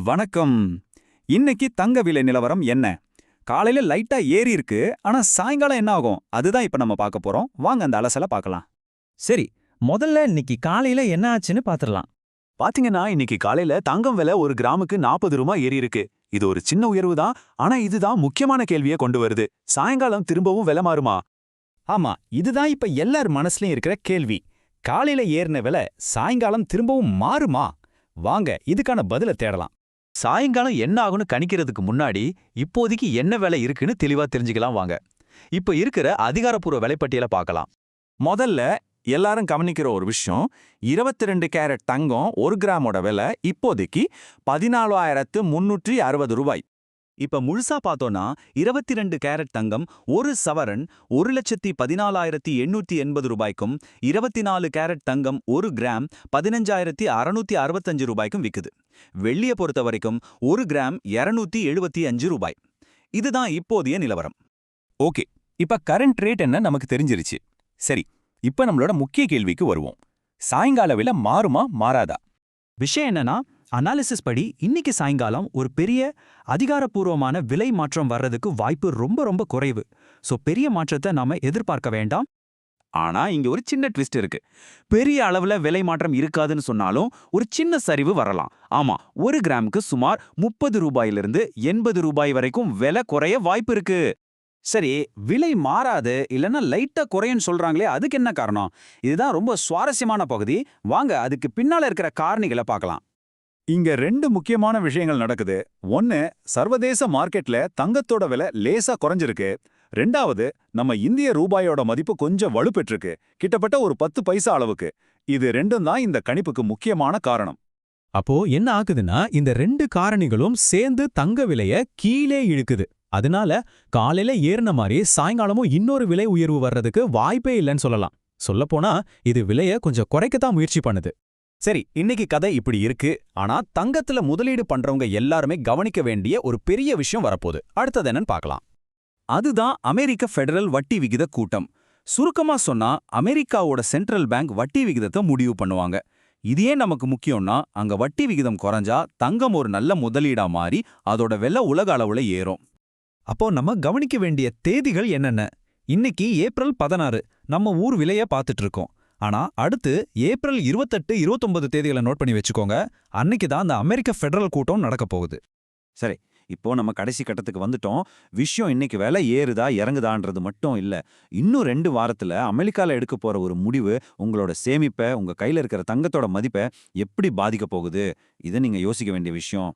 வணக்கம். இன்னைக்கு தங்க விலை நிலவரம் என்ன? காலையில லைட்டா ஏறி இருக்கு, ஆனா சாயங்காலம் என்ன ஆகும்? அதுதான் இப்ப நம்ம பார்க்க போறோம். வாங்க அந்த அலசல பார்க்கலாம். சரி, முதல்ல இன்னைக்கு காலையில என்ன ஆச்சுன்னு பாத்துரலாம். பாத்தீங்கன்னா இன்னைக்கு காலையில தங்கம் விலை ஒரு கிராமுக்கு 40 ரூபாய் ஏறி இருக்கு. இது ஒரு சின்ன உயர்வு தான், ஆனா இதுதான் முக்கியமான கேள்வியை கொண்டு வருது. சாயங்காலம் திரும்பவும் விலை மாறுமா? ஆமா, இதுதான் இப்ப எல்லார் மனசுலயும் இருக்கிற கேள்வி. காலையில ஏறின விலை சாயங்காலம் திரும்பவும் மாறுமா? வாங்க இதுக்கான பதில தேடலாம். சாயங்காலம் என்ன ஆகும்னு கணிக்கிறதுக்கு முன்னாடி இப்போதைக்கு என்ன விலை இருக்குன்னு தெளிவா தெரிஞ்சுக்கலாம் வாங்க. இப்ப இருக்கிற அதிகாரப்பூர்வ விலைப்பட்டியலை பார்க்கலாம். முதல்ல எல்லாரும் கவனிக்கிற ஒரு விஷயம், 22 கேரட் தங்கம் 1 கிராமோட விலை இப்போதைக்கு 14,360 ரூபாய். இப்ப முழுசா பார்த்தோம்னா 22 கேரட் தங்கம் 1 சவரன் 1,14,880 ரூபாய்க்கும், 24 கேரட் தங்கம் 1 கிராம் 15,665 ரூபாய்க்கும் விக்குது. வெள்ளிய பொறுத்த வரைக்கும் 1 கிராம் 275 ரூபாய். இதுதான் இப்போதைய நிலவரம். ஓகே, இப்ப கரண்ட் ரேட் என்ன நமக்கு தெரிஞ்சிருச்சு. சரி, இப்ப நம்மளோட முக்கிய கேள்விக்கு வருவோம். சாயங்கால விலை மாறுமா மாறாதா? விஷயம் என்னன்னா, அனாலிசிஸ் படி இன்னைக்கு சாயங்காலம் ஒரு பெரிய அதிகாரப்பூர்வமான விலை மாற்றம் வர்றதுக்கு வாய்ப்பு ரொம்ப ரொம்ப குறைவு. சோ பெரிய மாற்றத்தை நாம எதிர்பார்க்க வேண்டாம். ஆனா இங்க ஒரு சின்ன ட்விஸ்ட் இருக்கு. பெரிய அளவுல விலை மாற்றம் இருக்காதுன்னு சொன்னாலும் ஒரு சின்ன சரிவு வரலாம். ஆமா, 1 கிராமுக்கு சுமார் 30 ரூபாயிலிருந்து 80 ரூபாய் வரைக்கும் விலை குறைய வாய்ப்பு இருக்கு. சரி, விலை மாறாது இல்லைன்னா லைட்டா குறையுன்னு சொல்றாங்களே, அதுக்கு என்ன காரணம்? இதுதான் ரொம்ப சுவாரஸ்யமான பகுதி. வாங்க அதுக்கு பின்னால இருக்கிற காரணிகளை பார்க்கலாம். இங்க 2 முக்கியமான விஷயங்கள் நடக்குது. ஒன்னு, சர்வதேச மார்க்கெட்ல தங்கத்தோட விலை லேசா குறைஞ்சிருக்கு. ரெண்டாவது, நம்ம இந்திய ரூபாயோட மதிப்பு கொஞ்சம் வலுப்பெற்றிருக்கு, கிட்டத்தட்ட ஒரு 10 பைசா அளவுக்கு. இது ரெண்டும் தான் இந்த கணிப்புக்கு முக்கியமான காரணம். அப்போ என்ன ஆகுதுன்னா, இந்த 2 காரணிகளும் சேர்ந்து தங்க விலைய கீழே இழுக்குது. அதனால காலையில ஏறின மாதிரி சாயங்காலமும் இன்னொரு விலை உயர்வு வர்றதுக்கு வாய்ப்பே இல்லைன்னு சொல்லலாம். சொல்லப்போனா இது விலைய கொஞ்சம் குறைக்கத்தான் முயற்சி பண்ணுது. சரி, இன்னைக்கு கதை இப்படி இருக்கு. ஆனா தங்கத்துல முதலீடு பண்றவங்க எல்லாருமே கவனிக்க வேண்டிய ஒரு பெரிய விஷயம் வரப்போகுது. அடுத்தது என்னன்னு பார்க்கலாம். அதுதான் அமெரிக்க ஃபெடரல் வட்டி விகித கூட்டம். சுருக்கமா சொன்னா, அமெரிக்காவோட சென்ட்ரல் பேங்க் வட்டி விகிதத்தை முடிவு பண்ணுவாங்க. இது ஏன் நமக்கு முக்கியம்னா, அங்க வட்டி விகிதம் குறைஞ்சா தங்கம் ஒரு நல்ல முதலீடா மாறி அதோட விலை உலக அளவுல ஏறும். அப்போ நம்ம கவனிக்க வேண்டிய தேதிகள் என்னென்ன? இன்னைக்கு ஏப்ரல் 16 நம்ம ஊர் விலைய பார்த்துட்டு இருக்கோம். ஆனா அடுத்து ஏப்ரல் 28, 29 தேதிகளை நோட் பண்ணி வச்சுக்கோங்க. அன்னைக்கு தான் அந்த அமெரிக்க ஃபெடரல் கூட்டம் நடக்க போகுது. சரி, இப்போ நம்ம கடைசி கட்டத்துக்கு வந்துட்டோம். விஷயம் இன்னைக்கு விலை ஏறுதா இறங்குதான்றது மட்டும் இல்ல. இன்னும் 2 வாரத்துல அமெரிக்கால எடுக்க போற ஒரு முடிவு உங்களோட சேமிப்பை, உங்க கையில இருக்கிற தங்கத்தோட மதிப்பை எப்படி பாதிக்க போகுது? இதை நீங்க யோசிக்க வேண்டிய விஷயம்.